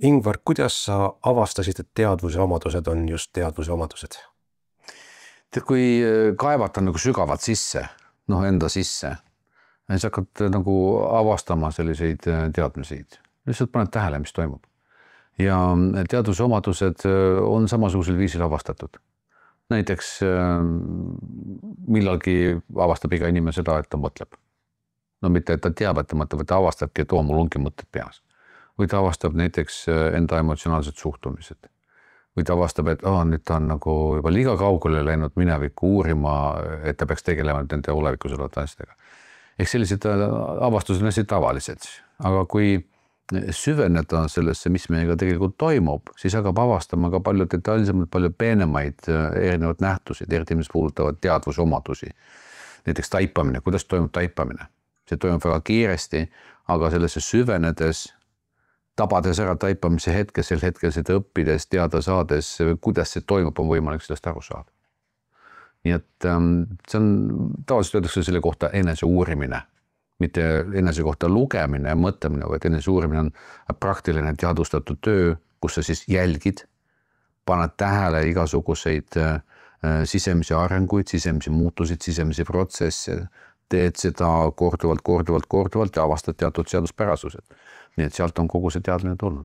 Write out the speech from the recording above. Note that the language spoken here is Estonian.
Ingvar, kuidas sa avastasid, et teadvuse omadused on just teadvuse omadused? Tead, kui kaevata nagu sügavalt sisse, enda sisse, siis hakkad nagu avastama selliseid teadmiseid. Lihtsalt paned tähele, mis toimub. Ja teadvuse omadused on samasugusel viisil avastatud. Näiteks millalgi avastab iga inimene seda, et ta mõtleb. Mitte, et ta teab, et ta mõtleb, et ta avastabki, et mul ongi mõtted peas. Või ta avastab näiteks enda emotsionaalsed suhtumised. Või ta avastab, et nüüd ta on nagu juba liiga kaugele läinud minevikku uurima, et ta peaks tegelema nende olevikus olevate asjadega. Ehk sellised avastused on hästi tavalised. Aga kui süveneda sellesse, mis meiega tegelikult toimub, siis hakkab avastama ka palju detailsemalt, palju peenemaid erinevad nähtusid, eriti mis puudutavad teadvuse omadusi. Näiteks taipamine, kuidas toimub taipamine. See toimub väga kiiresti, aga sellesse süvenedes, tabades ära taipamise hetke, sel hetkel seda õppides, teada saades, kuidas see toimub, on võimalik sellest aru saada. Nii et see on, tavaliselt öeldakse selle kohta enese uurimine, mitte enese kohta lugemine ja mõtlemine, vaid enese uurimine on praktiline teadvustatud töö, kus sa siis jälgid, paned tähele igasuguseid sisemisi arenguid, sisemisi muutusid, sisemisi protsesse, teed seda korduvalt ja avastad teatud seaduspärasused. Nii et sealt on kogu see teadmine tulnud.